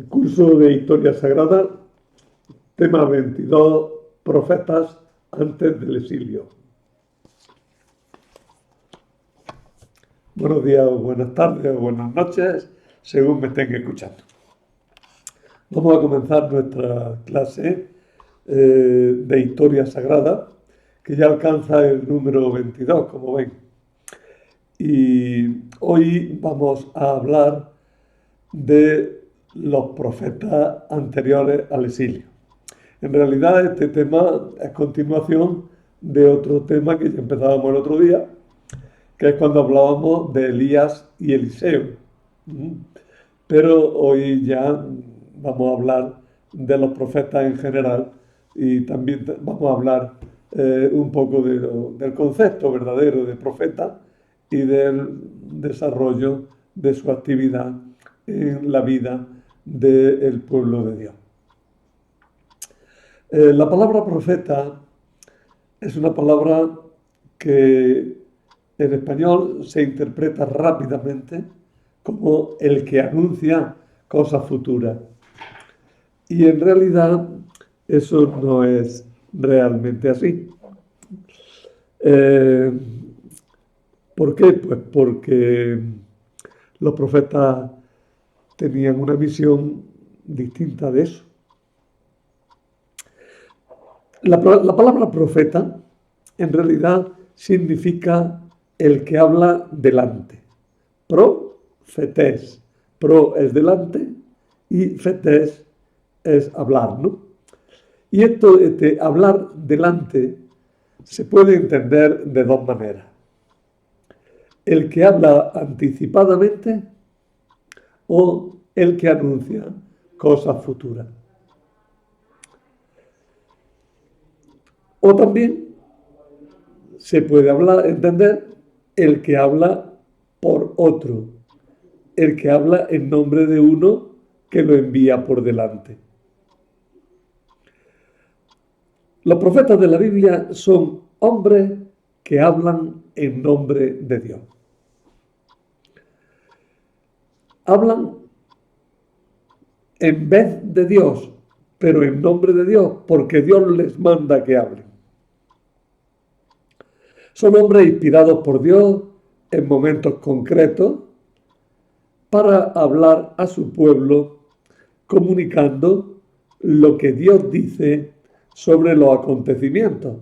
Curso de Historia Sagrada, tema 22, profetas antes del exilio. Buenos días, o buenas tardes, o buenas noches, según me estén escuchando. Vamos a comenzar nuestra clase de Historia Sagrada, que ya alcanza el número 22, como ven. Y hoy vamos a hablar de los profetas anteriores al exilio. En realidad este tema es continuación de otro tema que ya empezábamos el otro día, que es cuando hablábamos de Elías y Eliseo. Pero hoy ya vamos a hablar de los profetas en general y también vamos a hablar un poco del concepto verdadero de profeta y del desarrollo de su actividad en la vida del pueblo de Dios. La palabra profeta es una palabra que en español se interpreta rápidamente como el que anuncia cosas futuras. Y en realidad eso no es realmente así. ¿Por qué? Pues porque los profetas tenían una visión distinta de eso. La palabra profeta en realidad significa el que habla delante. Profetés. Pro es delante y fetés es hablar, ¿no? Y esto de hablar delante se puede entender de dos maneras. El que habla anticipadamente o el que anuncia cosas futuras. O también se puede entender el que habla por otro, el que habla en nombre de uno que lo envía por delante. Los profetas de la Biblia son hombres que hablan en nombre de Dios. Hablan en vez de Dios, pero en nombre de Dios, porque Dios les manda que hablen. Son hombres inspirados por Dios en momentos concretos para hablar a su pueblo, comunicando lo que Dios dice sobre los acontecimientos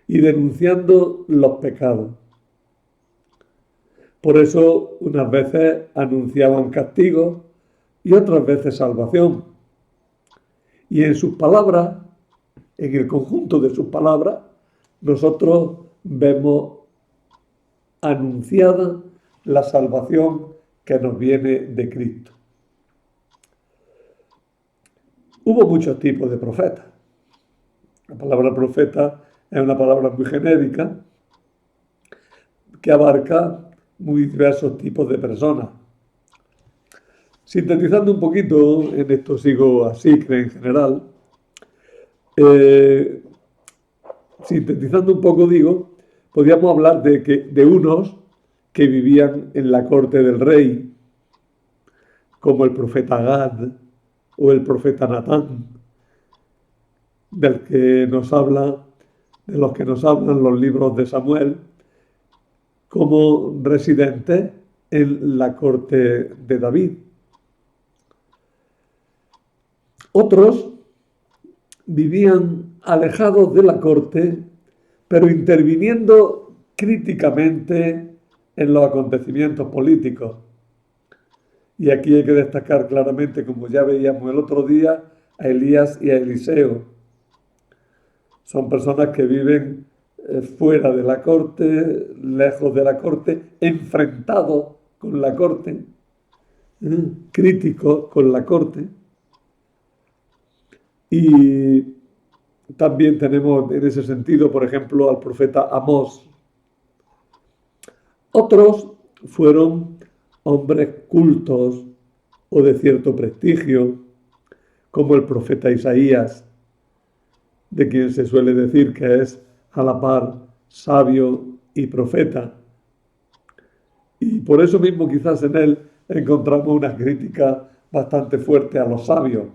y denunciando los pecados. Por eso unas veces anunciaban castigo y otras veces salvación. Y en sus palabras, en el conjunto de sus palabras, nosotros vemos anunciada la salvación que nos viene de Cristo. Hubo muchos tipos de profetas. La palabra profeta es una palabra muy genérica que abarca muy diversos tipos de personas. Sintetizando un poquito, en esto sigo a Sicre en general, sintetizando un poco digo, podríamos hablar de unos que vivían en la corte del rey, como el profeta Gad o el profeta Natán, de los que nos hablan los libros de Samuel, como residentes en la corte de David. Otros vivían alejados de la corte, pero interviniendo críticamente en los acontecimientos políticos. Y aquí hay que destacar claramente, como ya veíamos el otro día, a Elías y a Eliseo. Son personas que viven fuera de la corte, lejos de la corte, enfrentados con la corte, críticos con la corte. Y también tenemos en ese sentido, por ejemplo, al profeta Amós. Otros fueron hombres cultos o de cierto prestigio, como el profeta Isaías, de quien se suele decir que es a la par sabio y profeta. Y por eso mismo quizás en él encontramos una crítica bastante fuerte a los sabios.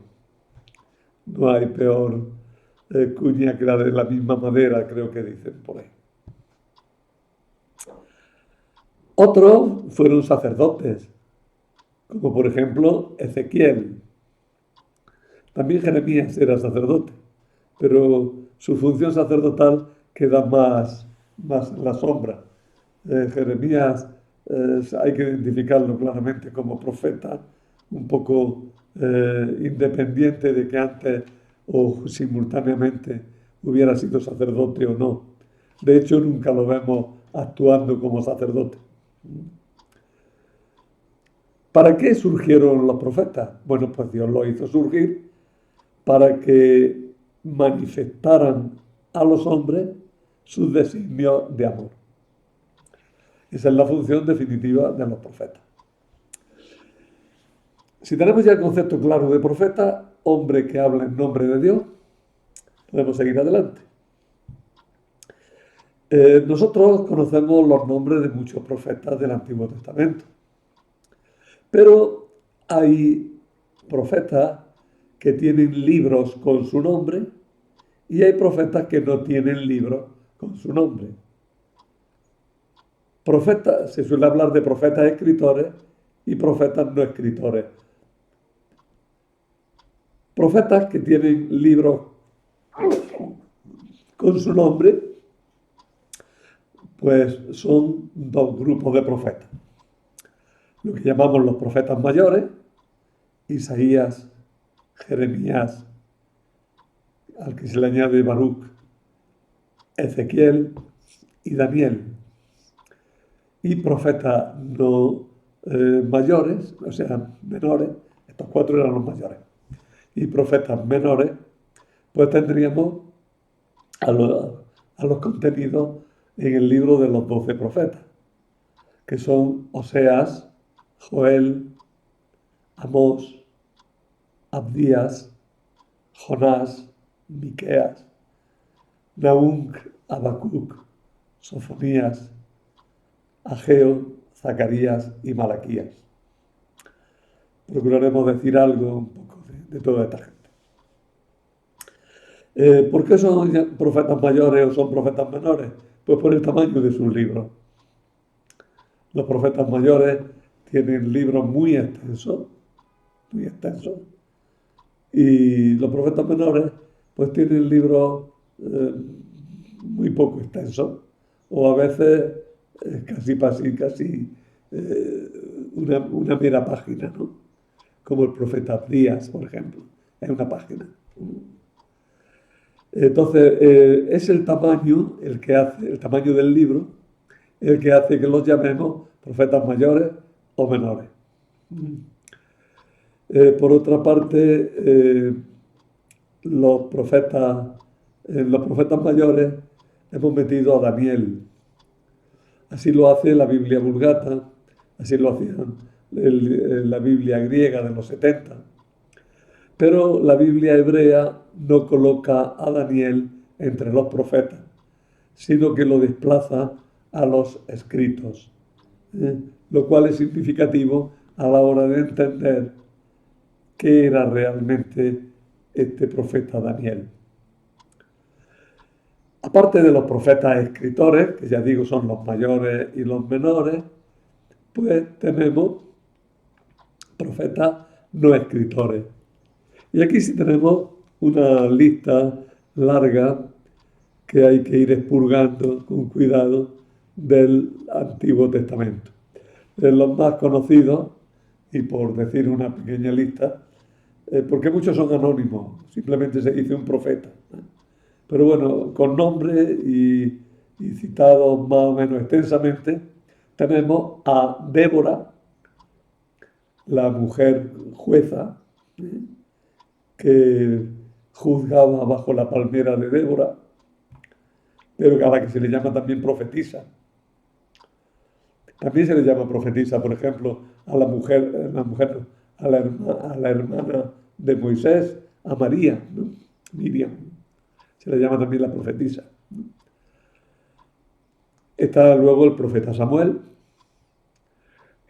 No hay peor cuña que la de la misma madera, creo que dicen por ahí. Otros fueron sacerdotes, como por ejemplo Ezequiel. También Jeremías era sacerdote, pero su función sacerdotal queda más en la sombra. Jeremías hay que identificarlo claramente como profeta, un poco independiente de que antes o simultáneamente hubiera sido sacerdote o no. De hecho, nunca lo vemos actuando como sacerdote. ¿Para qué surgieron los profetas? Bueno, pues Dios los hizo surgir para que manifestaran a los hombres sus designios de amor. Esa es la función definitiva de los profetas. Si tenemos ya el concepto claro de profeta, hombre que habla en nombre de Dios, podemos seguir adelante. Nosotros conocemos los nombres de muchos profetas del Antiguo Testamento, pero hay profetas que tienen libros con su nombre y hay profetas que no tienen libros con su nombre. Profetas, se suele hablar de profetas escritores y profetas no escritores. Profetas que tienen libros con su nombre, pues son dos grupos de profetas. Lo que llamamos los profetas mayores, Isaías, Jeremías, al que se le añade Baruch, Ezequiel y Daniel. Y profetas no mayores, o sea, menores, estos cuatro eran los mayores. Y profetas menores, pues tendríamos a los contenidos en el libro de los 12 profetas, que son Oseas, Joel, Amós, Abdías, Jonás, Miqueas, Nahum, Habacuc, Sofonías, Ageo, Zacarías y Malaquías. Procuraremos decir algo un poco de toda esta gente. ¿Por qué son profetas mayores o son profetas menores? Pues por el tamaño de sus libros. Los profetas mayores tienen libros muy extensos, y los profetas menores pues tienen libros muy poco extensos, o a veces casi una mera página, ¿no? Como el profeta Abdías, por ejemplo, es una página. Entonces, es el tamaño el tamaño del libro, el que hace que los llamemos profetas mayores o menores. Por otra parte, en los profetas mayores hemos metido a Daniel. Así lo hace la Biblia Vulgata, así lo hacían la Biblia griega de los 70. Pero la Biblia hebrea no coloca a Daniel entre los profetas, sino que lo desplaza a los escritos, lo cual es significativo a la hora de entender qué era realmente este profeta Daniel. Aparte de los profetas escritores, que ya digo son los mayores y los menores, pues tenemos profetas no escritores. Y aquí sí tenemos una lista larga que hay que ir expurgando con cuidado del Antiguo Testamento. De los más conocidos, y por decir una pequeña lista, porque muchos son anónimos, simplemente se dice un profeta. Pero bueno, con nombre y citados más o menos extensamente, tenemos a Débora, la mujer jueza, que juzgaba bajo la palmera de Débora, pero a la que se le llama también profetisa. También se le llama profetisa, por ejemplo, a la hermana de Moisés, a María, ¿no? Miriam. Se le llama también la profetisa. Está luego el profeta Samuel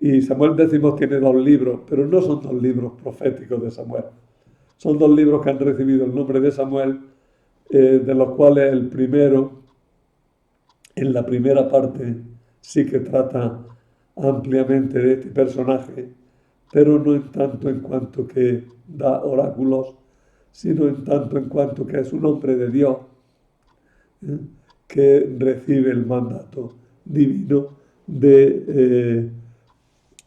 Y Samuel X tiene 2 libros, pero no son 2 libros proféticos de Samuel. Son 2 libros que han recibido el nombre de Samuel, de los cuales el primero, en la primera parte, sí que trata ampliamente de este personaje, pero no en tanto en cuanto que da oráculos, sino en tanto en cuanto que es un hombre de Dios, ¿eh? que recibe el mandato divino de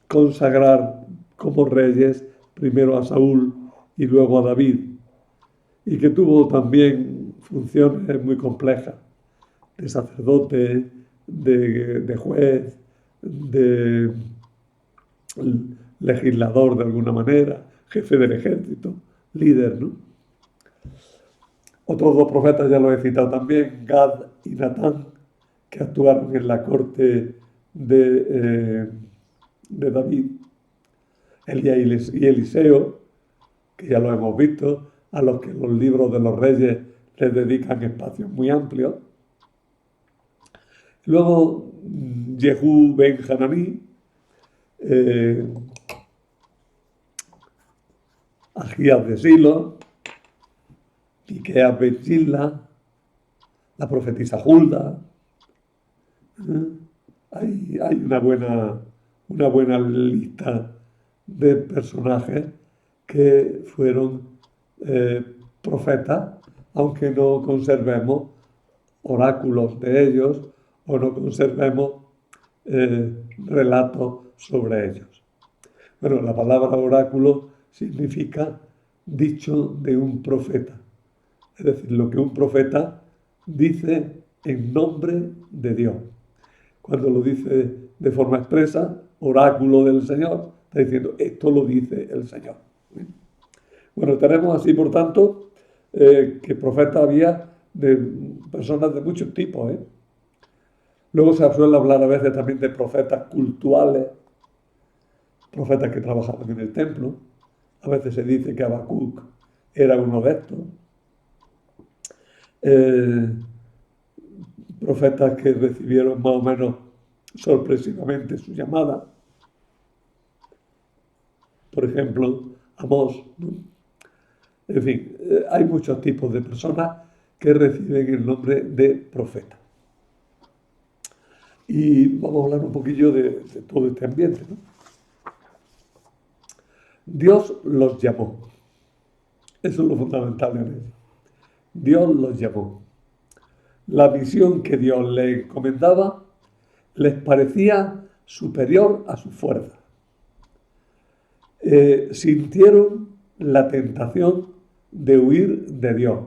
consagrar como reyes primero a Saúl y luego a David, y que tuvo también funciones muy complejas, de sacerdote, de juez, de legislador de alguna manera, jefe del ejército, líder, ¿no? Otros 2 profetas ya lo he citado también, Gad y Natán, que actuaron en la corte de David, Elías y Eliseo, que ya lo hemos visto, a los que los libros de los reyes les dedican espacios muy amplios. Luego, Jehú ben Hananí, Agías de Silo, Miqueas ben Gilda, la profetisa Hulda. Hay una buena lista de personajes que fueron profetas, aunque no conservemos oráculos de ellos o no conservemos relatos sobre ellos. Bueno, la palabra oráculo significa dicho de un profeta, es decir, lo que un profeta dice en nombre de Dios. Cuando lo dice de forma expresa, oráculo del Señor, está diciendo, esto lo dice el Señor. Bueno, tenemos así, por tanto, que profetas había de personas de muchos tipos. Luego se suele hablar a veces también de profetas cultuales, profetas que trabajaban en el templo. A veces se dice que Habacuc era uno de estos. Profetas que recibieron más o menos sorpresivamente su llamada. Por ejemplo, Amós, ¿no? En fin, hay muchos tipos de personas que reciben el nombre de profeta. Y vamos a hablar un poquillo de todo este ambiente, ¿no? Dios los llamó. Eso es lo fundamental en ello. Dios los llamó. La misión que Dios les encomendaba les parecía superior a su fuerza. Sintieron la tentación de huir de Dios,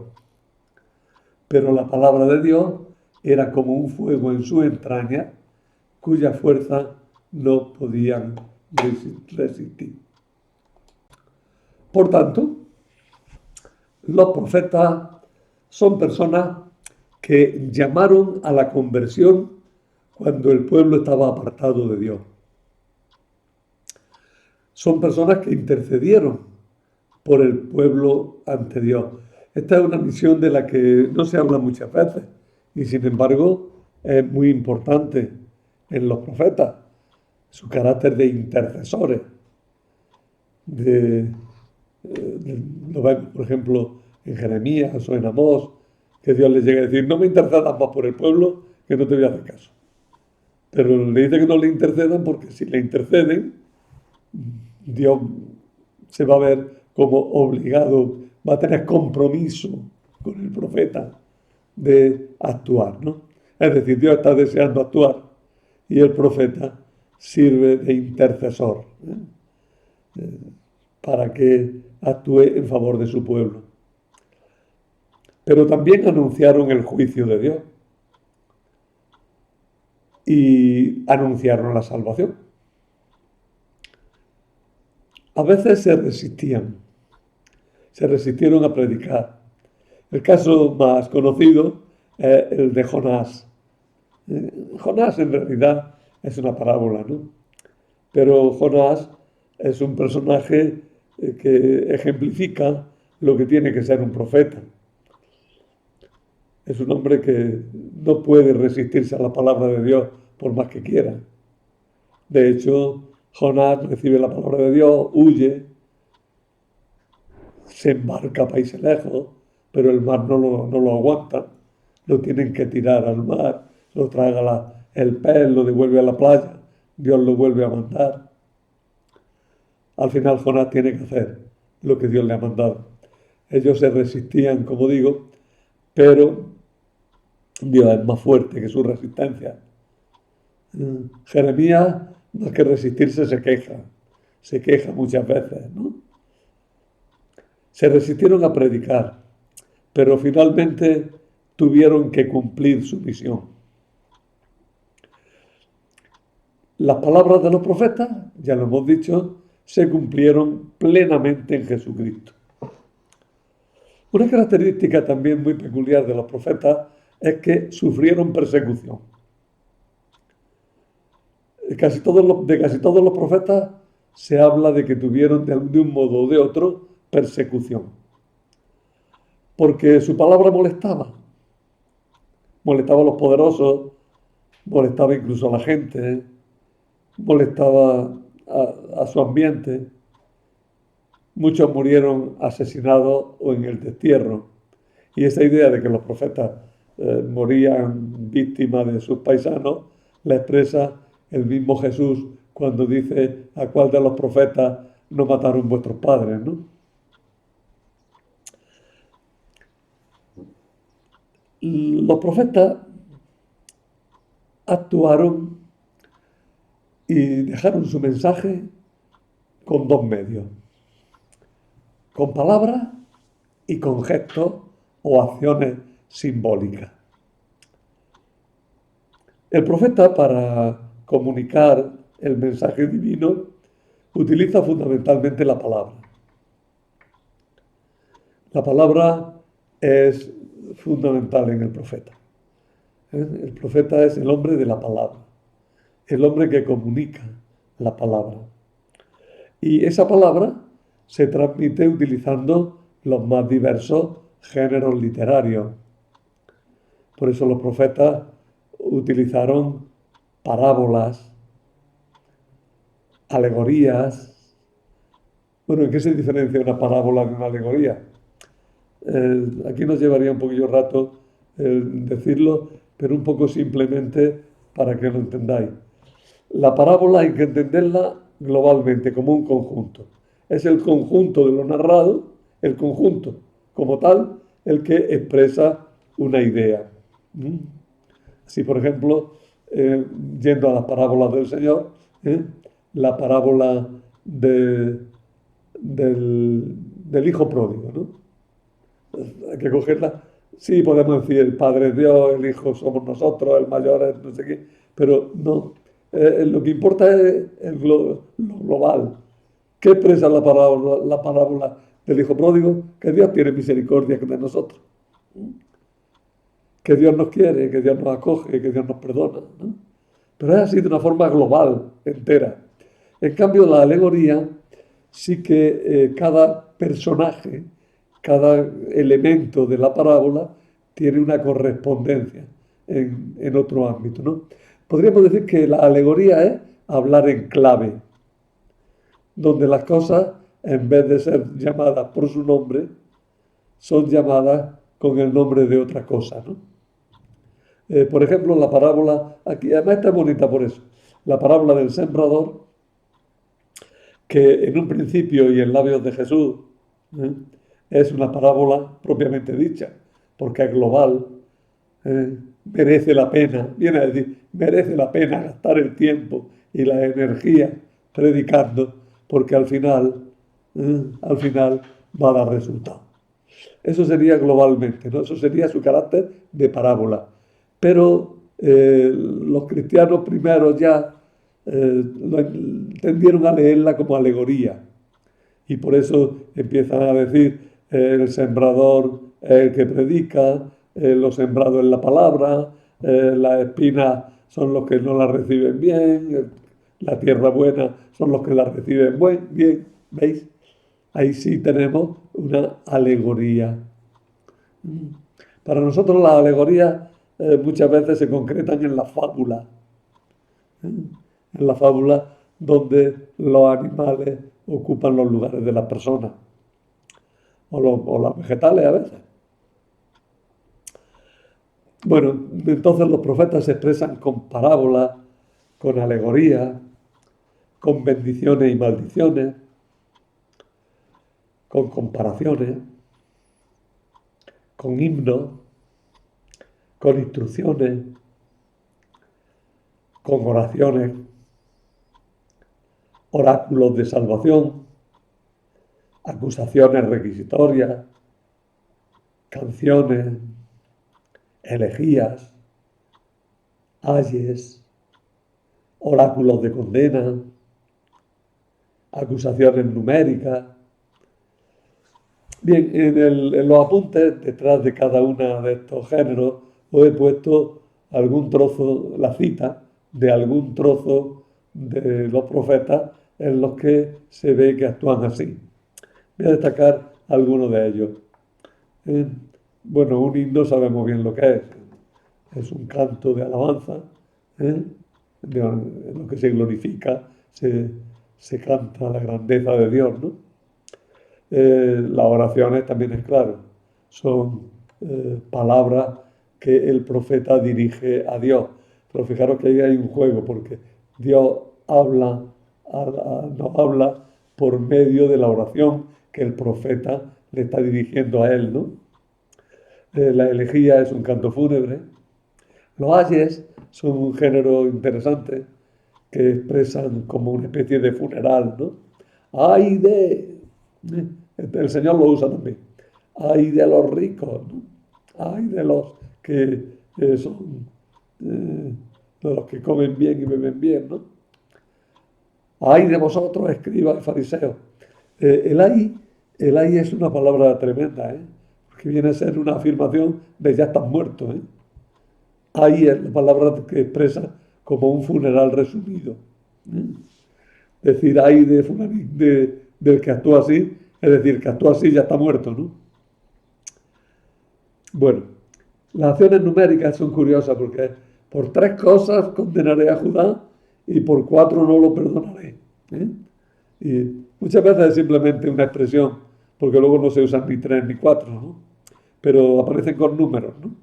pero la palabra de Dios era como un fuego en su entraña, cuya fuerza no podían resistir. Por tanto, los profetas son personas que llamaron a la conversión cuando el pueblo estaba apartado de Dios. Son personas que intercedieron por el pueblo ante Dios. Esta es una misión de la que no se habla muchas veces y sin embargo es muy importante en los profetas, su carácter de intercesores. Lo vemos, por ejemplo, en Jeremías o en Amós, que Dios les llega a decir, no me intercedas más por el pueblo, que no te voy a hacer caso. Pero le dice que no le intercedan porque si le interceden, Dios se va a ver como obligado, va a tener compromiso con el profeta de actuar, ¿no? Es decir, Dios está deseando actuar y el profeta sirve de intercesor, para que actúe en favor de su pueblo. Pero también anunciaron el juicio de Dios y anunciaron la salvación. A veces se resistieron a predicar. El caso más conocido es el de Jonás. Jonás en realidad es una parábola, ¿no? Pero Jonás es un personaje que ejemplifica lo que tiene que ser un profeta. Es un hombre que no puede resistirse a la palabra de Dios por más que quiera. De hecho, Jonás recibe la palabra de Dios, huye, se embarca a países lejos, pero el mar no lo aguanta, lo tienen que tirar al mar, lo traga el pez, lo devuelve a la playa, Dios lo vuelve a mandar. Al final Jonás tiene que hacer lo que Dios le ha mandado. Ellos se resistían, como digo, pero Dios es más fuerte que su resistencia. Jeremías, más que resistirse, se queja muchas veces, ¿no? Se resistieron a predicar, pero finalmente tuvieron que cumplir su misión. Las palabras de los profetas, ya lo hemos dicho, se cumplieron plenamente en Jesucristo. Una característica también muy peculiar de los profetas es que sufrieron persecución. De casi todos los profetas se habla de que tuvieron de un modo o de otro persecución. Porque su palabra molestaba. Molestaba a los poderosos, molestaba incluso a la gente, molestaba a su ambiente. Muchos murieron asesinados o en el destierro. Y esa idea de que los profetas morían víctimas de sus paisanos la expresa el mismo Jesús cuando dice a cuál de los profetas no mataron vuestros padres, ¿no? Los profetas actuaron y dejaron su mensaje con dos medios, con palabras y con gestos o acciones simbólicas. El profeta, para comunicar el mensaje divino, utiliza fundamentalmente la palabra. La palabra es fundamental en el profeta. El profeta es el hombre de la palabra, el hombre que comunica la palabra. Y esa palabra se transmite utilizando los más diversos géneros literarios. Por eso los profetas utilizaron parábolas, alegorías. Bueno, ¿en qué se diferencia una parábola de una alegoría? Aquí nos llevaría un poquillo rato decirlo, pero un poco simplemente para que lo entendáis. La parábola hay que entenderla globalmente, como un conjunto. Es el conjunto de lo narrado, el conjunto como tal, el que expresa una idea. Así, por ejemplo, yendo a las parábolas del Señor, la parábola del hijo pródigo, ¿no? Hay que cogerla. Sí, podemos decir el Padre es Dios, el Hijo somos nosotros, el mayor es no sé qué, pero no. Lo que importa es lo global. ¿Qué expresa la parábola del Hijo pródigo? Que Dios tiene misericordia de nosotros. Que Dios nos quiere, que Dios nos acoge, que Dios nos perdona, ¿no? Pero es así de una forma global, entera. En cambio, la alegoría sí que cada personaje, cada elemento de la parábola tiene una correspondencia en otro ámbito, ¿no? Podríamos decir que la alegoría es hablar en clave, donde las cosas, en vez de ser llamadas por su nombre, son llamadas con el nombre de otra cosa, ¿no? Por ejemplo, la parábola, aquí además está bonita por eso, la parábola del sembrador, que en un principio y en labios de Jesús ¿eh? Es una parábola propiamente dicha, porque es global, merece la pena, viene a decir, merece la pena gastar el tiempo y la energía predicando, porque al final va a dar resultado. Eso sería globalmente, ¿no? Eso sería su carácter de parábola. Pero los cristianos primeros ya tendieron a leerla como alegoría. Y por eso empiezan a decir el sembrador es el que predica, los sembrados en la palabra, las espinas son los que no la reciben bien, la tierra buena son los que la reciben bien. ¿Veis? Ahí sí tenemos una alegoría. Para nosotros las alegorías muchas veces se concretan en la fábula. En la fábula donde los animales ocupan los lugares de las personas, o los vegetales a veces. Bueno, entonces los profetas se expresan con parábolas, con alegorías, con bendiciones y maldiciones, con comparaciones, con himnos, con instrucciones, con oraciones, oráculos de salvación, acusaciones requisitorias, canciones, elegías, ayes, oráculos de condena, acusaciones numéricas. Bien, en los apuntes, detrás de cada uno de estos géneros, os he puesto algún trozo, la cita de algún trozo de los profetas en los que se ve que actúan así. Voy a destacar algunos de ellos. Eh, bueno, un himno sabemos bien lo que es. Es un canto de alabanza, ¿eh? En lo que se glorifica, se canta la grandeza de Dios, ¿no? Las oraciones también es claro, son palabras que el profeta dirige a Dios. Pero fijaros que ahí hay un juego, porque Dios habla, nos habla por medio de la oración que el profeta le está dirigiendo a él, ¿no? La elegía es un canto fúnebre. Los ayes son un género interesante que expresan como una especie de funeral, ¿no? ¡Ay de! El Señor lo usa también. ¡Ay de los ricos! ¿No? ¡Ay de los que son de los que comen bien y beben bien! ¿No? ¡Ay de vosotros, escribas y fariseos! El ay es una palabra tremenda, ¿eh? Porque viene a ser una afirmación de ya estás muerto, ¿eh? Ahí es la palabra que expresa como un funeral resumido. Decir ahí del que actúa así, es decir, que actúa así ya está muerto, ¿no? Bueno, las acciones numéricas son curiosas porque por 3 cosas condenaré a Judá y por 4 no lo perdonaré. ¿Eh? Y muchas veces es simplemente una expresión, porque luego no se usan ni 3 ni 4, ¿no? Pero aparecen con números, ¿no?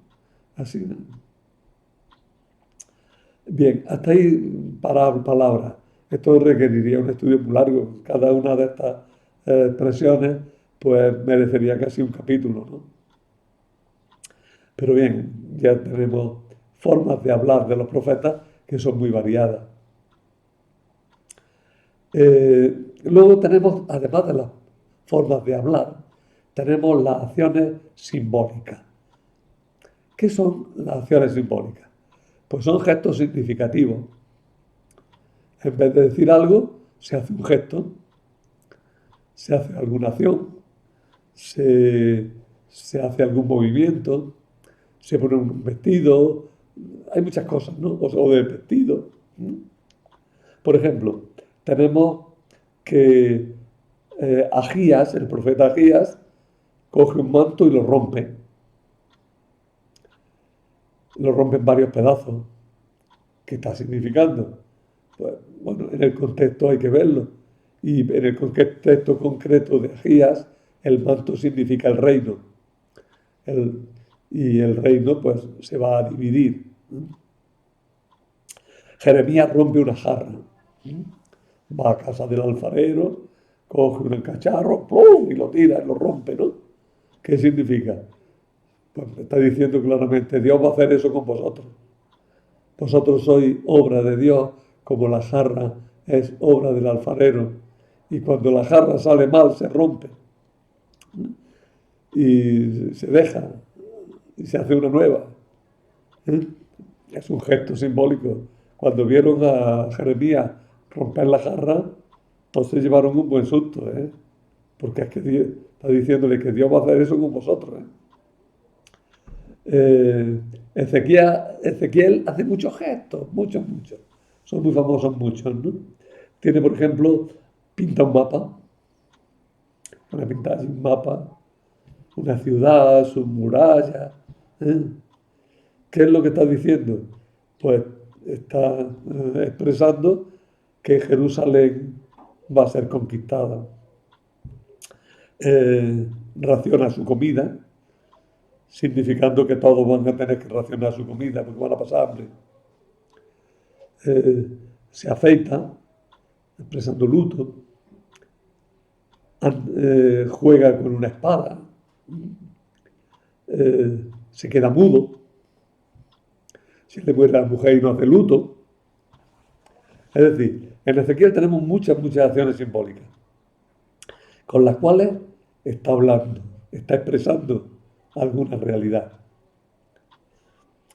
Así, ¿no? Bien, hasta ahí palabras. Esto requeriría un estudio muy largo. Cada una de estas expresiones pues merecería casi un capítulo, ¿no? Pero bien, ya tenemos formas de hablar de los profetas que son muy variadas. Luego tenemos, además de las formas de hablar, tenemos las acciones simbólicas. ¿Qué son las acciones simbólicas? Pues son gestos significativos. En vez de decir algo, se hace un gesto, se hace alguna acción, se hace algún movimiento, se pone un vestido, hay muchas cosas, ¿no? O de vestido. Por ejemplo, tenemos que Agías, el profeta Agías, coge un manto y lo rompe. Lo rompe en varios pedazos. ¿Qué está significando? Pues, bueno, en el contexto hay que verlo. Y en el contexto concreto de Agías, el manto significa el reino. Y el reino, pues, se va a dividir. Jeremías rompe una jarra. Va a casa del alfarero, coge un cacharro, ¡plum! Y lo tira, y lo rompe, ¿no? ¿Qué significa? Pues me está diciendo claramente, Dios va a hacer eso con vosotros. Vosotros sois obra de Dios, como la jarra es obra del alfarero. Y cuando la jarra sale mal, se rompe. Y se deja. Y se hace una nueva. ¿Eh? Es un gesto simbólico. Cuando vieron a Jeremías romper la jarra, pues se llevaron un buen susto, ¿eh? Porque es que está diciéndole que Dios va a hacer eso con vosotros, ¿eh? Ezequiel hace muchos gestos, muchos. Son muy famosos muchos, ¿no? Tiene, por ejemplo, pinta un mapa, un mapa, una ciudad, sus murallas. ¿Eh? ¿Qué es lo que está diciendo? Pues está expresando que Jerusalén va a ser conquistada. Raciona su comida, significando que todos van a tener que racionar su comida porque van a pasar hambre. Se afeita, expresando luto, juega con una espada, se queda mudo, se le muere a la mujer y no hace luto. Es decir, en Ezequiel tenemos muchas acciones simbólicas, con las cuales está hablando, está expresando alguna realidad.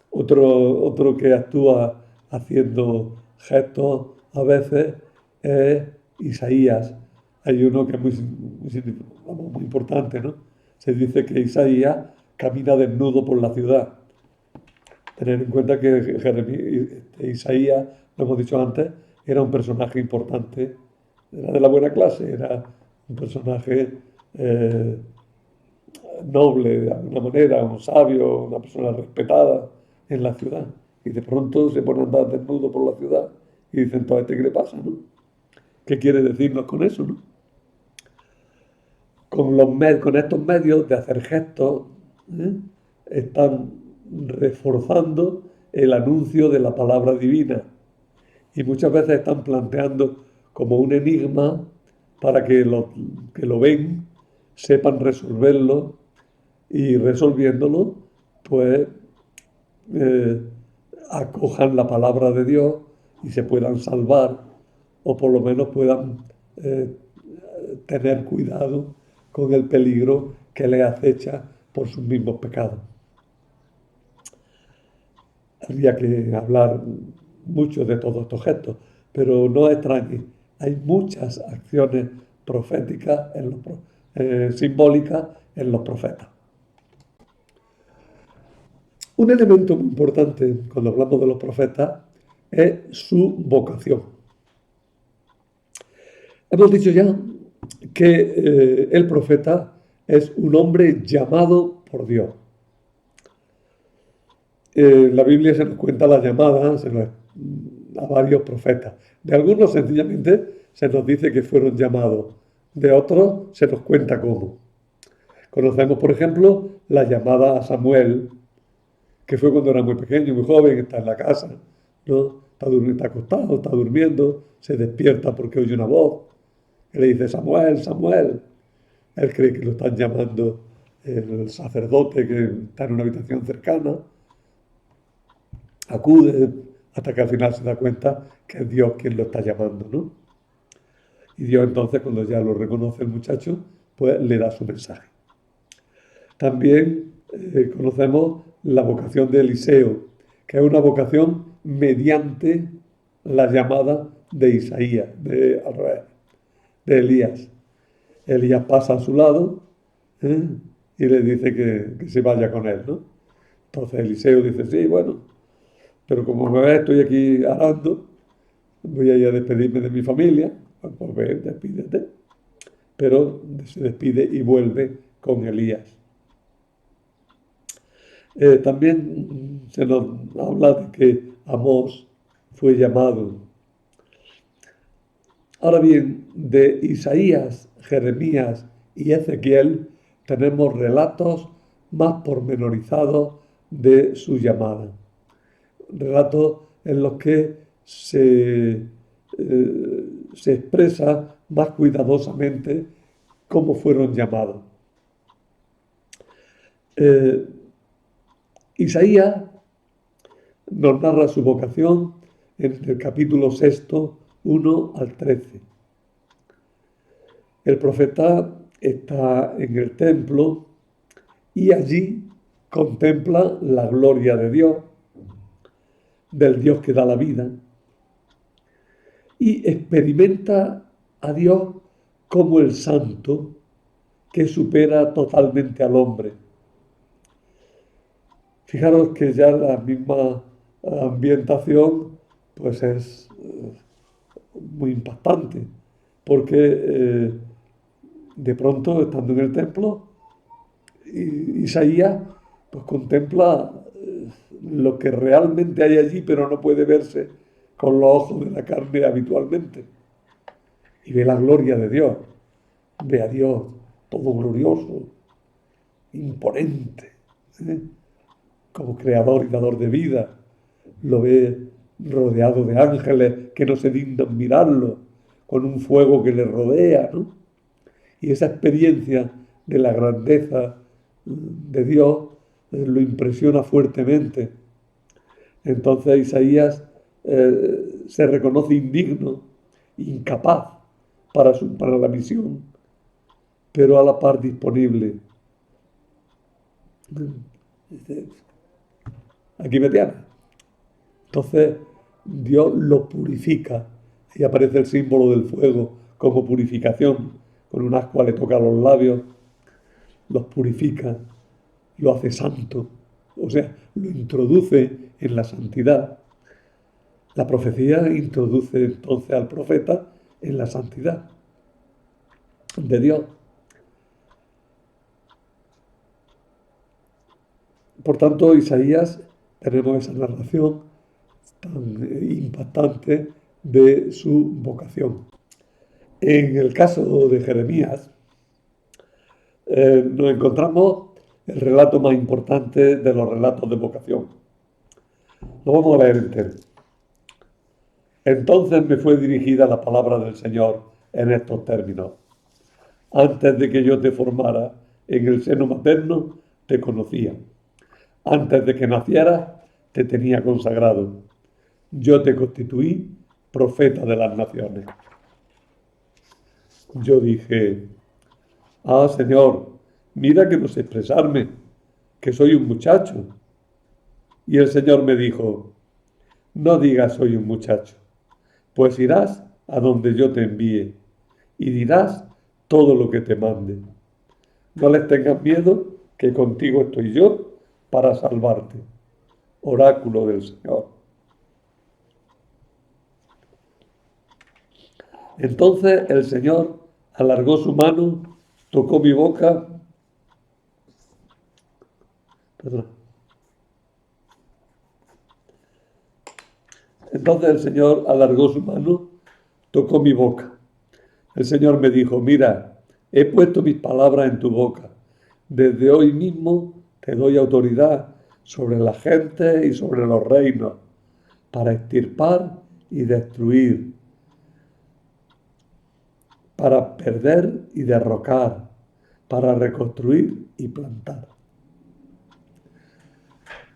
Otro que actúa haciendo gestos a veces es Isaías. Hay uno que es muy importante, ¿no? Se dice que Isaías camina desnudo por la ciudad. Tener en cuenta que Isaías, lo hemos dicho antes, era un personaje importante, era de la buena clase, era un personaje noble de alguna manera, un sabio, una persona respetada en la ciudad. Y de pronto se pone a andar desnudo por la ciudad y dicen, ¿todo este qué le pasa, no? ¿Qué quiere decirnos con eso, no? Con estos medios de hacer gestos, están reforzando el anuncio de la palabra divina y muchas veces están planteando como un enigma para que lo ven sepan resolverlo y resolviéndolo, pues acojan la palabra de Dios y se puedan salvar o por lo menos puedan tener cuidado con el peligro que les acecha por sus mismos pecados. Habría que hablar mucho de todos estos gestos, pero no extrañe, hay muchas acciones proféticas, simbólicas en los profetas. Un elemento muy importante cuando hablamos de los profetas es su vocación. Hemos dicho ya que el profeta es un hombre llamado por Dios. La Biblia se nos cuenta la llamada a varios profetas. De algunos sencillamente se nos dice que fueron llamados, de otros se nos cuenta cómo. Conocemos, por ejemplo, la llamada a Samuel, que fue cuando era muy pequeño, muy joven, está en la casa, ¿no? Está acostado, está durmiendo, se despierta porque oye una voz que le dice Samuel, Samuel. Él cree que lo están llamando el sacerdote que está en una habitación cercana. Acude hasta que al final se da cuenta que es Dios quien lo está llamando, ¿no? Y Dios entonces, cuando ya lo reconoce el muchacho, pues le da su mensaje. También conocemos la vocación de Eliseo, que es una vocación mediante la llamada de Isaías, de Elías. Elías pasa a su lado y le dice que se vaya con él, ¿no? Entonces Eliseo dice, sí, bueno, pero como me ves, estoy aquí arando, voy a ir a despedirme de mi familia, pues ven, despídete. Pero se despide y vuelve con Elías. También se nos habla de que Amós fue llamado. Ahora bien, de Isaías, Jeremías y Ezequiel tenemos relatos más pormenorizados de su llamada. Relatos en los que se expresa más cuidadosamente cómo fueron llamados. Isaías nos narra su vocación en el capítulo 6, 1 al 13. El profeta está en el templo y allí contempla la gloria de Dios, del Dios que da la vida, y experimenta a Dios como el santo que supera totalmente al hombre. Fijaros que ya la misma ambientación pues es muy impactante, porque de pronto, estando en el templo, Isaías pues contempla lo que realmente hay allí, pero no puede verse con los ojos de la carne habitualmente y ve la gloria de Dios, ve a Dios todo glorioso, imponente, ¿eh? Como creador y dador de vida, lo ve rodeado de ángeles que no se dignan mirarlo, con un fuego que le rodea, ¿no? Y esa experiencia de la grandeza de Dios lo impresiona fuertemente. Entonces Isaías se reconoce indigno, incapaz para la misión, pero a la par disponible. Dice, aquí me tienes. Entonces Dios lo purifica y aparece el símbolo del fuego como purificación. Con un ascua le toca los labios, los purifica, lo hace santo, o sea, lo introduce en la santidad. La profecía introduce entonces al profeta en la santidad de Dios. Por tanto, Isaías, tenemos esa narración tan impactante de su vocación. En el caso de Jeremías, nos encontramos el relato más importante de los relatos de vocación. Lo vamos a leer entero. Entonces me fue dirigida la palabra del Señor en estos términos. Antes de que yo te formara en el seno materno, te conocía. Antes de que nacieras, te tenía consagrado. Yo te constituí profeta de las naciones. Yo dije, Señor, mira que no sé expresarme, que soy un muchacho. Y el Señor me dijo, no digas soy un muchacho, pues irás a donde yo te envíe y dirás todo lo que te mande. No les tengas miedo, que contigo estoy yo para salvarte. Oráculo del Señor. Entonces el Señor alargó su mano, tocó mi boca. Entonces el Señor alargó su mano, tocó mi boca. El Señor me dijo, mira, he puesto mis palabras en tu boca. Desde hoy mismo te doy autoridad sobre la gente y sobre los reinos, para extirpar y destruir, para perder y derrocar, para reconstruir y plantar.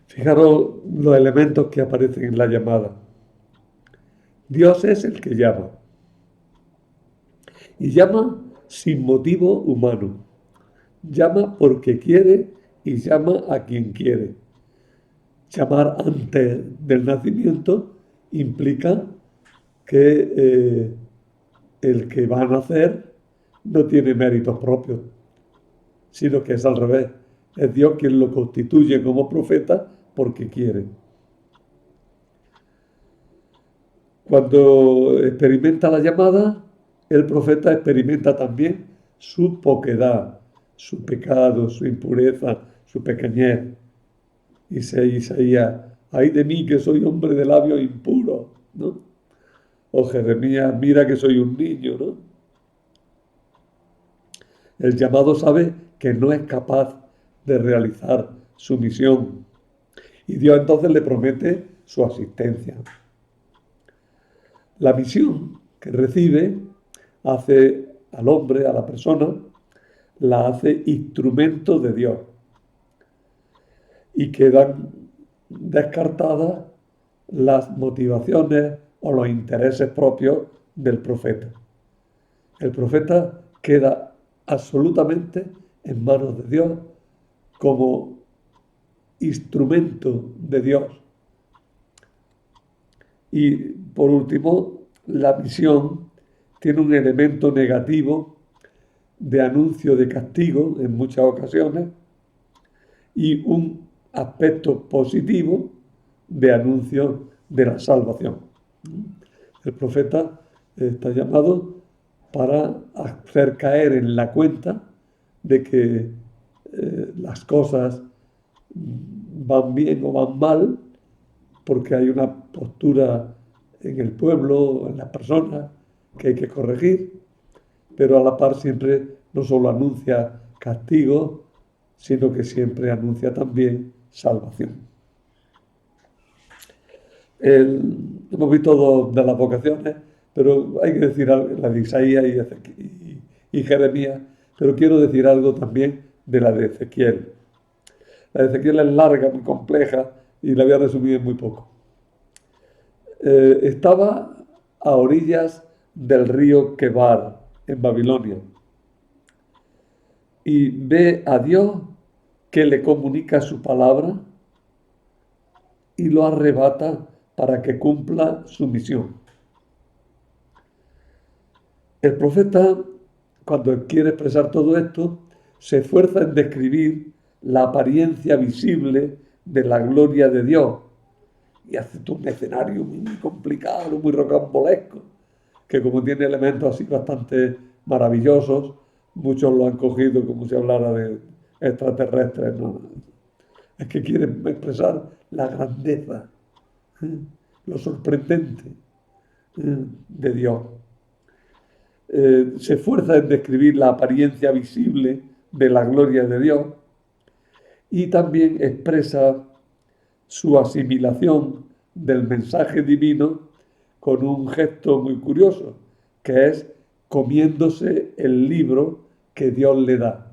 Fijaros los elementos que aparecen en la llamada. Dios es el que llama. Y llama sin motivo humano. Llama porque quiere y llama a quien quiere. Llamar antes del nacimiento implica que el que va a nacer no tiene méritos propios, sino que es al revés. Es Dios quien lo constituye como profeta porque quiere. Cuando experimenta la llamada, el profeta experimenta también su poquedad, su pecado, su impureza, su pequeñez. Dice Isaías, ay de mí que soy hombre de labios impuros, ¿no? O Jeremías, mira que soy un niño, ¿no? El llamado sabe que no es capaz de realizar su misión y Dios entonces le promete su asistencia. La misión que recibe hace al hombre, a la persona, la hace instrumento de Dios y quedan descartadas las motivaciones o los intereses propios del profeta. El profeta queda absolutamente en manos de Dios como instrumento de Dios. Y por último, la misión tiene un elemento negativo de anuncio de castigo en muchas ocasiones y un aspecto positivo de anuncio de la salvación. El profeta está llamado para hacer caer en la cuenta de que las cosas van bien o van mal porque hay una postura en el pueblo, en las personas que hay que corregir, pero a la par siempre no solo anuncia castigo, sino que siempre anuncia también salvación. Hemos visto dos de las vocaciones, pero hay que decir algo, la de Isaías y Jeremías, pero quiero decir algo también de la de Ezequiel. La de Ezequiel es larga, muy compleja, y la voy a resumir en muy poco. Estaba a orillas del río Quebar, en Babilonia, y ve a Dios que le comunica su palabra y lo arrebata para que cumpla su misión. El profeta, cuando quiere expresar todo esto, se esfuerza en describir la apariencia visible de la gloria de Dios y hace todo un escenario muy complicado, muy rocambolesco, que como tiene elementos así bastante maravillosos, muchos lo han cogido como si hablara de extraterrestres. No, es que quieren expresar la grandeza, ¿eh? Lo sorprendente, de Dios. Se esfuerza en describir la apariencia visible de la gloria de Dios y también expresa su asimilación del mensaje divino con un gesto muy curioso, que es comiéndose el libro que Dios le da.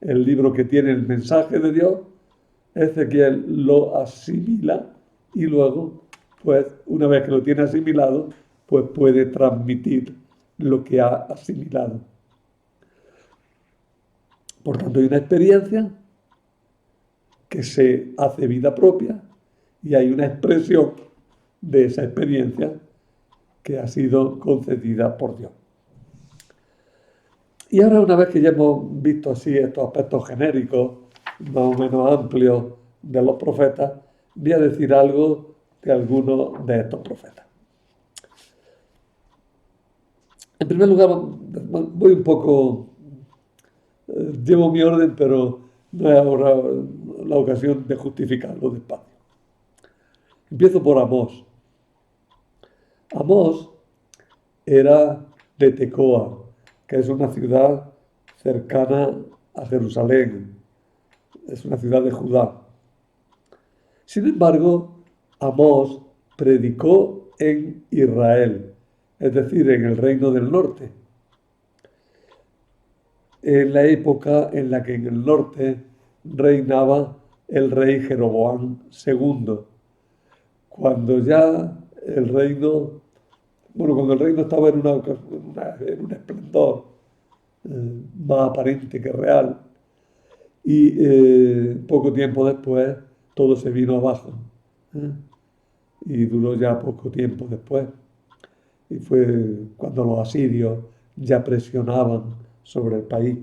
El libro que tiene el mensaje de Dios, Ezequiel lo asimila y luego, pues, una vez que lo tiene asimilado, pues puede transmitir lo que ha asimilado. Por tanto, hay una experiencia que se hace vida propia y hay una expresión de esa experiencia que ha sido concedida por Dios. Y ahora, una vez que ya hemos visto así estos aspectos genéricos, más o menos amplios de los profetas, voy a decir algo de algunos de estos profetas. En primer lugar, voy un poco, llevo mi orden, pero no es ahora la ocasión de justificarlo despacio. Empiezo por Amós. Amós era de Tecoa, que es una ciudad cercana a Jerusalén, es una ciudad de Judá. Sin embargo, Amós predicó en Israel, es decir, en el reino del norte, en la época en la que en el norte reinaba el rey Jeroboam II, cuando ya el reino, cuando el reino estaba en un esplendor más aparente que real, y poco tiempo después todo se vino abajo, ¿eh? Y duró ya poco tiempo después, y fue cuando los asirios ya presionaban sobre el país.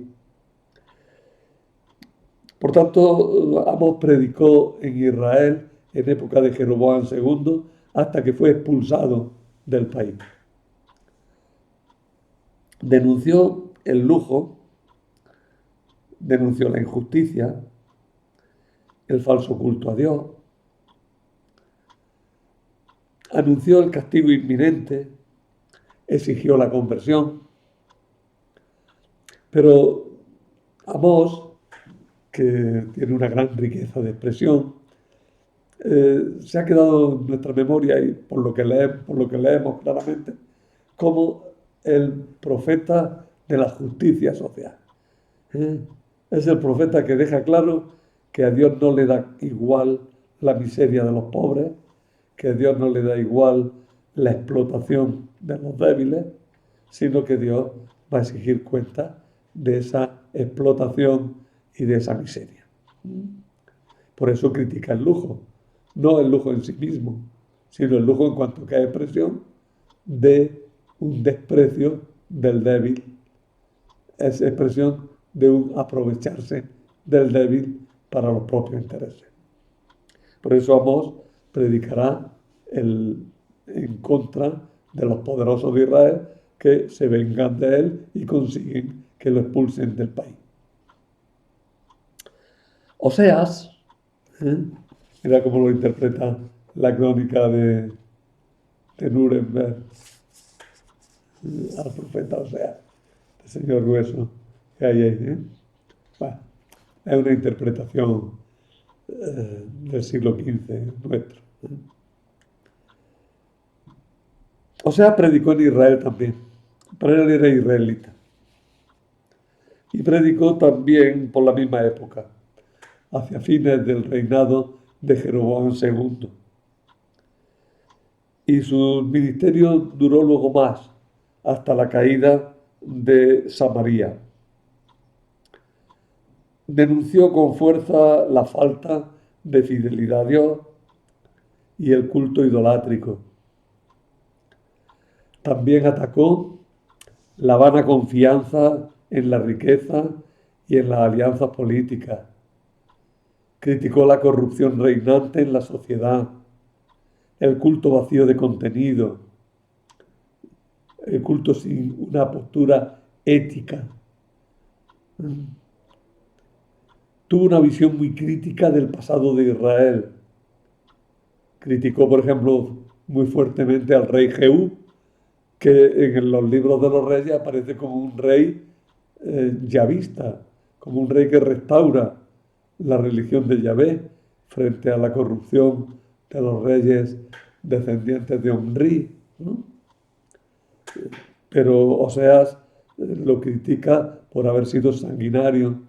Por tanto, Amós predicó en Israel en época de Jeroboam II hasta que fue expulsado del país. Denunció el lujo, denunció la injusticia, el falso culto a Dios, anunció el castigo inminente, exigió la conversión, pero Amós, que tiene una gran riqueza de expresión, se ha quedado en nuestra memoria y por lo que leemos claramente, como el profeta de la justicia social. Es el profeta que deja claro que a Dios no le da igual la miseria de los pobres, que a Dios no le da igual la explotación de los débiles, sino que Dios va a exigir cuenta de esa explotación y de esa miseria. Por eso critica el lujo, no el lujo en sí mismo, sino el lujo en cuanto que es expresión de un desprecio del débil, es expresión de un aprovecharse del débil para los propios intereses. Por eso Amós predicará en contra de los poderosos de Israel que se vengan de él y consiguen que lo expulsen del país. Oseas, mira cómo lo interpreta la crónica de de Nuremberg al profeta Oseas, el señor grueso que hay ahí. ¿Eh? Bueno, es una interpretación del siglo XV nuestro. ¿Eh? Oseas predicó en Israel también, pero él era israelita. Y predicó también por la misma época, hacia fines del reinado de Jeroboam II. Y su ministerio duró luego más, hasta la caída de Samaria. Denunció con fuerza la falta de fidelidad a Dios y el culto idolátrico. También atacó la vana confianza en la riqueza y en las alianzas políticas. Criticó la corrupción reinante en la sociedad, el culto vacío de contenido, el culto sin una postura ética. Tuvo una visión muy crítica del pasado de Israel. Criticó, por ejemplo, muy fuertemente al rey Jehú, que en los libros de los reyes aparece como un rey yavista, como un rey que restaura la religión de Yahvé frente a la corrupción de los reyes descendientes de Omri, ¿no? Pero Oseas lo critica por haber sido sanguinario,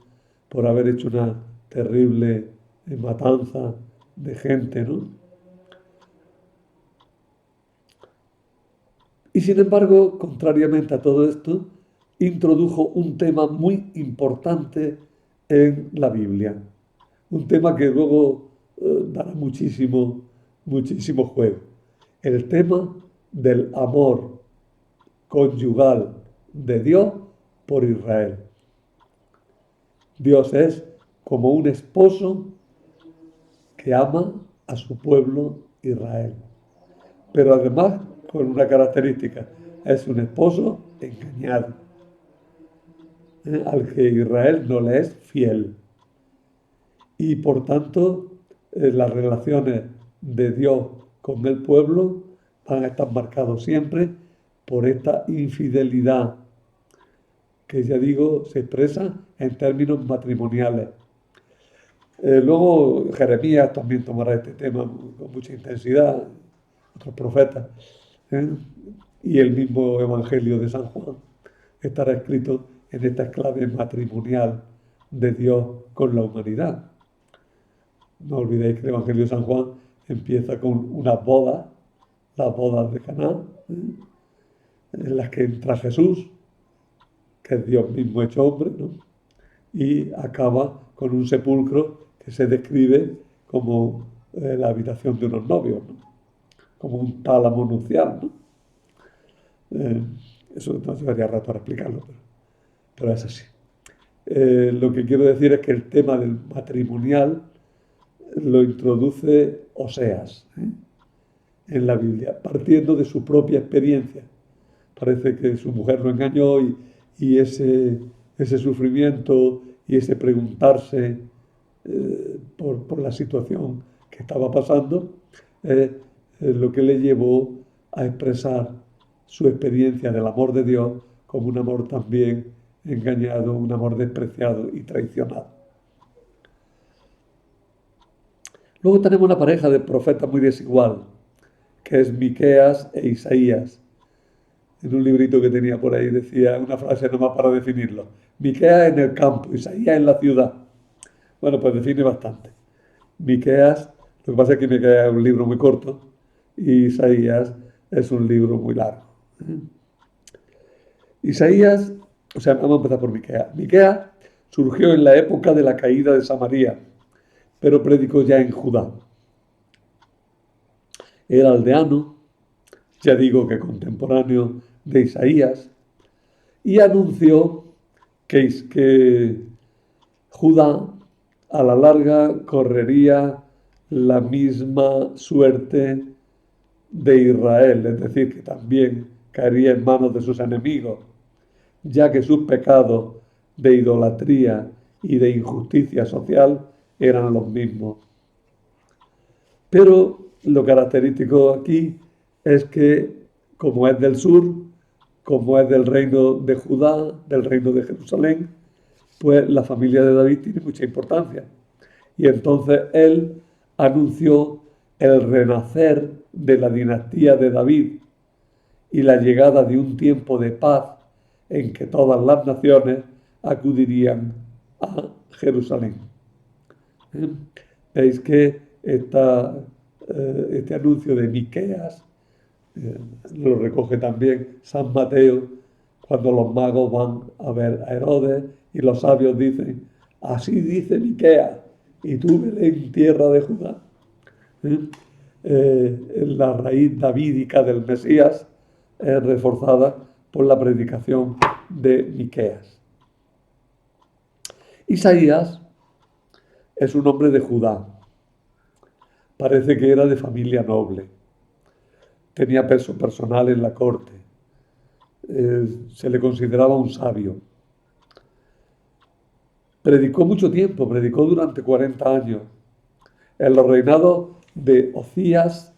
por haber hecho una terrible matanza de gente, ¿no? Y sin embargo, contrariamente a todo esto, introdujo un tema muy importante en la Biblia, un tema que luego dará muchísimo juego, el tema del amor conyugal de Dios por Israel. Dios es como un esposo que ama a su pueblo Israel, pero además con una característica, es un esposo engañado, al que Israel no le es fiel. Y por tanto, las relaciones de Dios con el pueblo van a estar marcados siempre por esta infidelidad, que ya digo, se expresa en términos matrimoniales. Luego Jeremías también tomará este tema con mucha intensidad, otros profetas, ¿eh? Y el mismo Evangelio de San Juan estará escrito en esta clave matrimonial de Dios con la humanidad. No olvidéis que el Evangelio de San Juan empieza con unas bodas, las bodas de Caná, en las que entra Jesús, que es Dios mismo hecho hombre, ¿no? Y acaba con un sepulcro que se describe como la habitación de unos novios, ¿no? Como un tálamo nupcial, ¿no? Eso no llevaría rato a explicarlo, pero es así. Lo que quiero decir es que el tema del matrimonial lo introduce Oseas, en la Biblia, partiendo de su propia experiencia. Parece que su mujer lo engañó y ese sufrimiento y ese preguntarse por la situación que estaba pasando es lo que le llevó a expresar su experiencia del amor de Dios como un amor también engañado, un amor despreciado y traicionado. Luego tenemos una pareja de profetas muy desigual, que es Miqueas e Isaías. En un librito que tenía por ahí decía una frase nomás para definirlo: Miqueas en el campo, Isaías en la ciudad. Bueno, pues define bastante. Miqueas, lo que pasa es que Miqueas es un libro muy corto y Isaías es un libro muy largo. Isaías, o sea, vamos a empezar por Miqueas. Miqueas surgió en la época de la caída de Samaria, pero predicó ya en Judá. Era aldeano, ya digo que contemporáneo de Isaías, y anunció que Judá a la larga correría la misma suerte de Israel, es decir, que también caería en manos de sus enemigos, ya que sus pecados de idolatría y de injusticia social eran los mismos. Pero lo característico aquí es que, como es del sur, como es del reino de Judá, del reino de Jerusalén, pues la familia de David tiene mucha importancia. Y entonces él anunció el renacer de la dinastía de David y la llegada de un tiempo de paz en que todas las naciones acudirían a Jerusalén. Veis que este anuncio de Miqueas lo recoge también San Mateo cuando los magos van a ver a Herodes y los sabios dicen, así dice Miqueas, y tú Belén, tierra de Judá. La raíz davídica del Mesías es reforzada por la predicación de Miqueas. Isaías es un hombre de Judá. Parece que era de familia noble. Tenía peso personal en la corte. Se le consideraba un sabio. Predicó mucho tiempo, predicó durante 40 años. En los reinados de Ocías,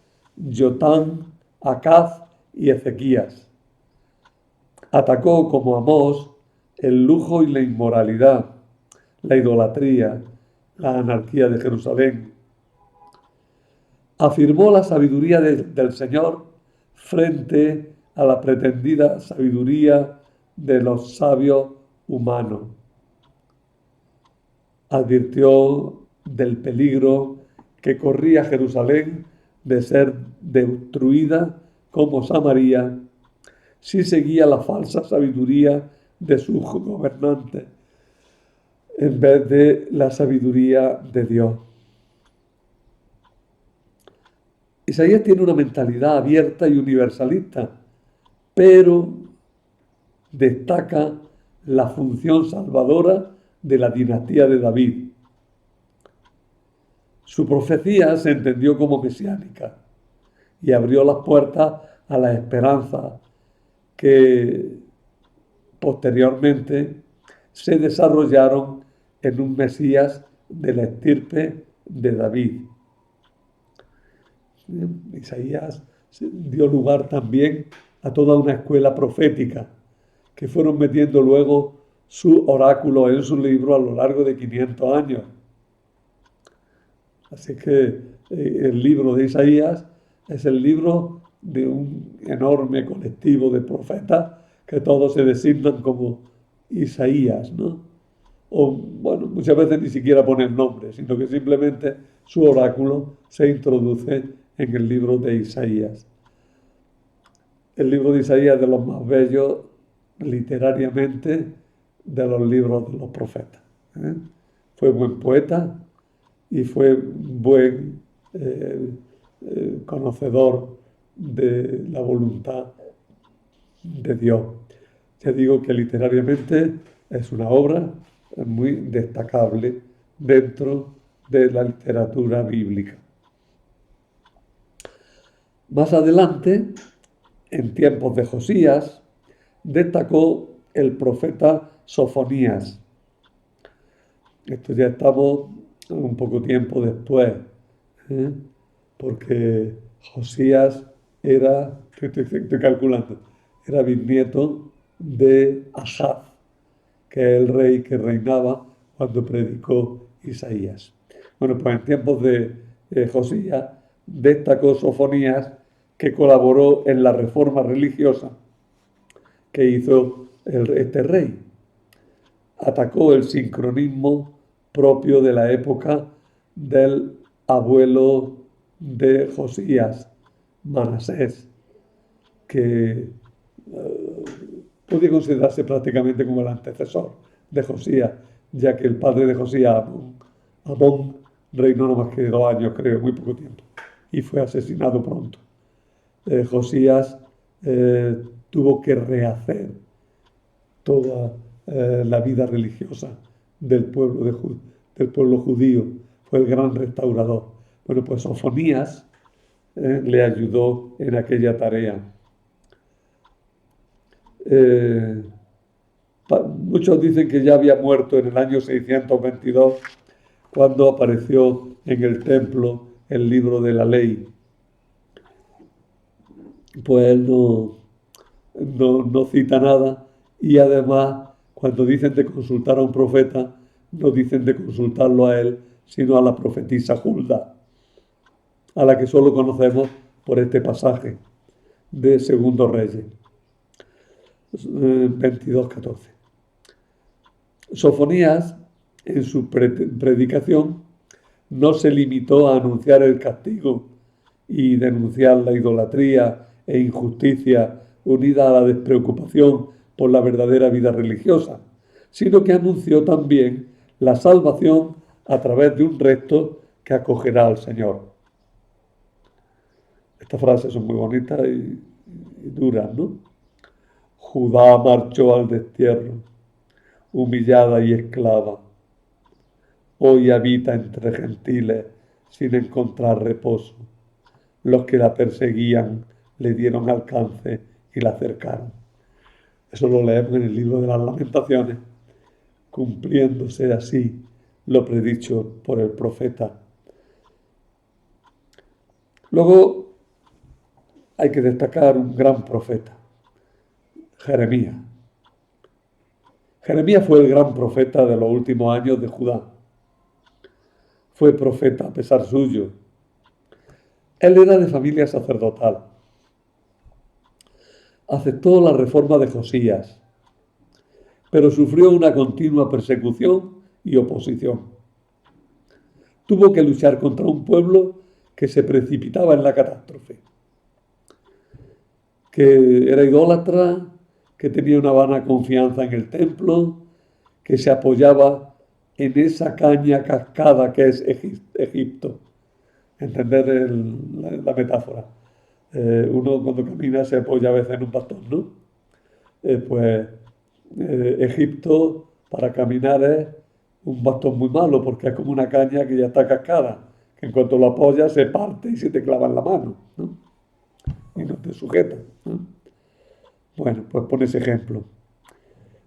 Jotán, Acaz y Ezequías. Atacó como Amós el lujo y la inmoralidad, la idolatría, la anarquía de Jerusalén. Afirmó la sabiduría del Señor frente a la pretendida sabiduría de los sabios humanos. Advirtió del peligro que corría Jerusalén de ser destruida como Samaria si seguía la falsa sabiduría de sus gobernantes en vez de la sabiduría de Dios. Isaías tiene una mentalidad abierta y universalista, pero destaca la función salvadora de la dinastía de David. Su profecía se entendió como mesiánica y abrió las puertas a la esperanza que posteriormente se desarrollaron en un Mesías de la estirpe de David. Isaías dio lugar también a toda una escuela profética que fueron metiendo luego su oráculo en su libro a lo largo de 500 años. Así que el libro de Isaías es el libro de un enorme colectivo de profetas que todos se designan como Isaías, ¿no? O, bueno, muchas veces ni siquiera ponen nombre, sino que simplemente su oráculo se introduce en el libro de Isaías. El libro de Isaías es de los más bellos literariamente de los libros de los profetas. Fue buen poeta y fue buen conocedor de la voluntad de Dios. Ya digo que literariamente es una obra muy destacable dentro de la literatura bíblica. Más adelante, en tiempos de Josías, destacó el profeta Sofonías. Esto ya estamos un poco tiempo después, porque Josías era, estoy calculando, era bisnieto de Ahaz, que es el rey que reinaba cuando predicó Isaías. Bueno, pues en tiempos de Josías destacó Sofonías, que colaboró en la reforma religiosa que hizo este rey. Atacó el sincronismo propio de la época del abuelo de Josías, Manasés, que podía considerarse prácticamente como el antecesor de Josías, ya que el padre de Josías, Amón, reinó no más que 2 años, creo, muy poco tiempo, y fue asesinado pronto. Josías tuvo que rehacer toda la vida religiosa del pueblo judío. Fue el gran restaurador. Bueno, pues Sofonías le ayudó en aquella tarea. Muchos dicen que ya había muerto en el año 622 cuando apareció en el templo el libro de la ley. pues no cita nada, y además cuando dicen de consultar a un profeta, no dicen de consultarlo a él, sino a la profetisa Hulda, a la que solo conocemos por este pasaje de Segundo Reyes 22:14. Sofonías, en su predicación, no se limitó a anunciar el castigo y denunciar la idolatría e injusticia unida a la despreocupación por la verdadera vida religiosa, sino que anunció también la salvación a través de un resto que acogerá al Señor. Estas frases son muy bonitas y duras, ¿no? Judá marchó al destierro, humillada y esclava. Hoy habita entre gentiles sin encontrar reposo. Los que la perseguían le dieron alcance y la acercaron. Eso lo leemos en el libro de las Lamentaciones, cumpliéndose así lo predicho por el profeta. Luego hay que destacar un gran profeta, Jeremías. Jeremías fue el gran profeta de los últimos años de Judá. Fue profeta a pesar suyo. Él era de familia sacerdotal. Aceptó la reforma de Josías, pero sufrió una continua persecución y oposición. Tuvo que luchar contra un pueblo que se precipitaba en la catástrofe, que era idólatra, que tenía una vana confianza en el templo, que se apoyaba en esa caña cascada que es Egipto. Entender la metáfora. Uno cuando camina se apoya a veces en un bastón, ¿no? Egipto para caminar es un bastón muy malo porque es como una caña que ya está cascada, que en cuanto lo apoyas se parte y se te clava en la mano, ¿no? Y no te sujeta, ¿no? Bueno, pues pon ese ejemplo.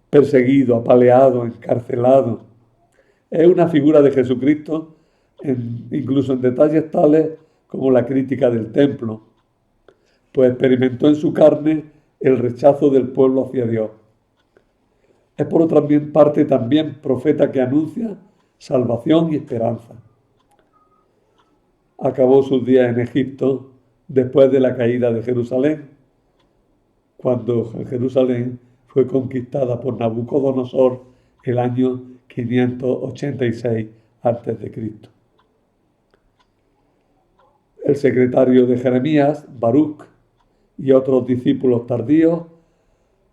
Perseguido, apaleado, encarcelado. Es una figura de Jesucristo, incluso en detalles tales como la crítica del templo, pues experimentó en su carne el rechazo del pueblo hacia Dios. Es por otra parte también profeta que anuncia salvación y esperanza. Acabó sus días en Egipto después de la caída de Jerusalén, cuando Jerusalén fue conquistada por Nabucodonosor el año 586 a.C. El secretario de Jeremías, Baruch, y otros discípulos tardíos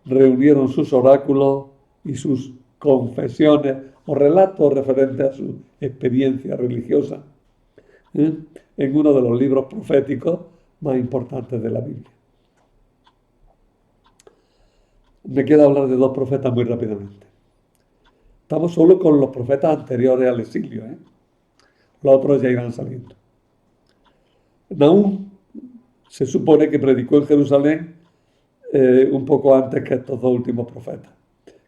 reunieron sus oráculos y sus confesiones o relatos referentes a su experiencia religiosa en uno de los libros proféticos más importantes de la Biblia. Me queda hablar de dos profetas muy rápidamente. Estamos solo con los profetas anteriores al exilio, Los otros ya irán saliendo. Nahum se supone que predicó en Jerusalén un poco antes que estos dos últimos profetas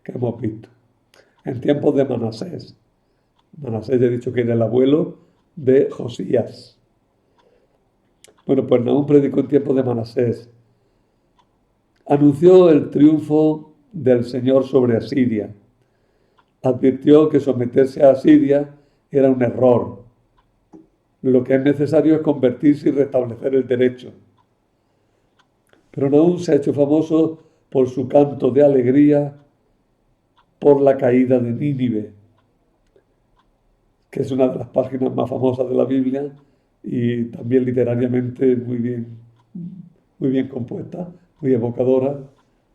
que hemos visto, en tiempos de Manasés. Manasés ya he dicho que era el abuelo de Josías. Bueno, pues Nahum predicó en tiempos de Manasés. Anunció el triunfo del Señor sobre Asiria. Advirtió que someterse a Asiria era un error. Lo que es necesario es convertirse y restablecer el derecho. Pero Nahum se ha hecho famoso por su canto de alegría por la caída de Nínive, que es una de las páginas más famosas de la Biblia y también literariamente muy bien compuesta, muy evocadora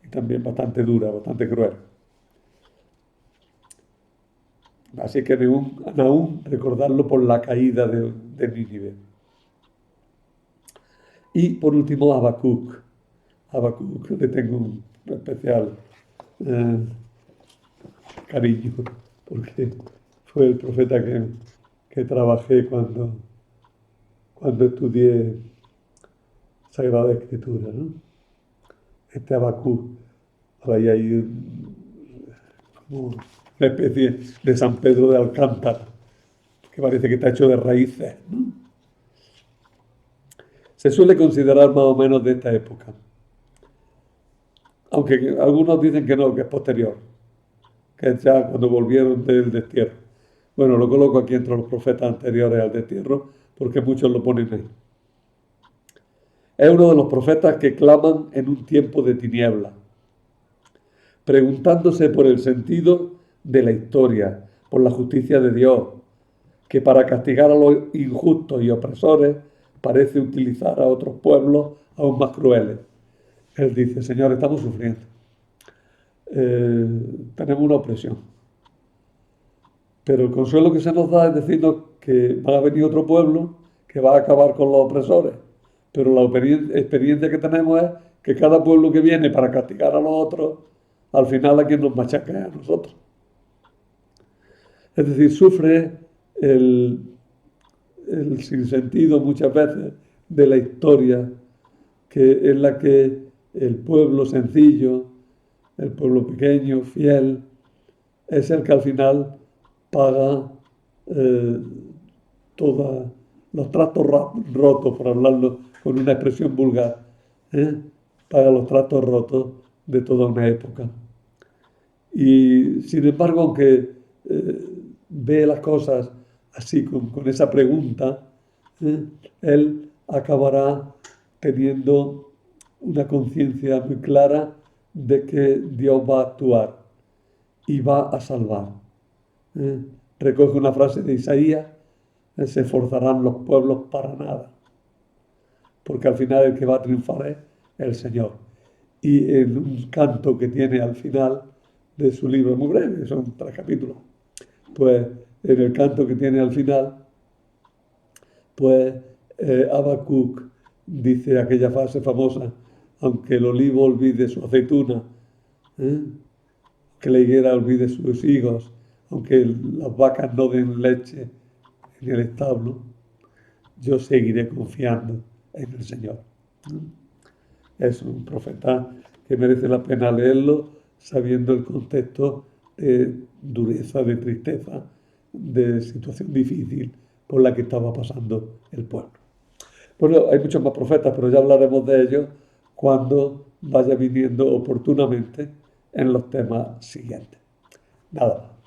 y también bastante dura, bastante cruel. Así que Nahum recordarlo por la caída de Nínive. Y por último, Habacuc. Habacuc le tengo un especial cariño, porque fue el profeta que trabajé cuando estudié Sagrada Escritura, ¿no? Este Habacuc, hay ahí como una especie de San Pedro de Alcántara, que parece que está hecho de raíces, ¿no? Se suele considerar más o menos de esta época, aunque algunos dicen que no, que es posterior, que es ya cuando volvieron del destierro. Bueno, lo coloco aquí entre los profetas anteriores al destierro, porque muchos lo ponen ahí. Es uno de los profetas que claman en un tiempo de tiniebla, preguntándose por el sentido de la historia, por la justicia de Dios, que para castigar a los injustos y opresores parece utilizar a otros pueblos aún más crueles. Él dice, Señor, estamos sufriendo, tenemos una opresión, pero el consuelo que se nos da es decirnos que va a venir otro pueblo que va a acabar con los opresores, pero la experiencia que tenemos es que cada pueblo que viene para castigar a los otros, al final a quien nos machaca es a nosotros. Es decir, sufre el sinsentido muchas veces de la historia, que en la que el pueblo sencillo, el pueblo pequeño, fiel, es el que al final paga todos los trastos rotos, por hablarlo con una expresión vulgar, paga los trastos rotos de toda una época. Y sin embargo, aunque ve las cosas así, con esa pregunta, él acabará teniendo una conciencia muy clara de que Dios va a actuar y va a salvar. Recoge una frase de Isaías, se esforzarán los pueblos para nada, porque al final el que va a triunfar es el Señor. Y en un canto que tiene al final de su libro, muy breve, son 3 capítulos, pues en el canto que tiene al final, pues Habacuc dice aquella frase famosa, aunque el olivo olvide su aceituna, que la higuera olvide sus higos, aunque las vacas no den leche en el establo, yo seguiré confiando en el Señor. Es un profeta que merece la pena leerlo sabiendo el contexto de dureza, de tristeza, de situación difícil por la que estaba pasando el pueblo. Bueno, hay muchos más profetas, pero ya hablaremos de ellos cuando vaya viniendo oportunamente en los temas siguientes. Nada más.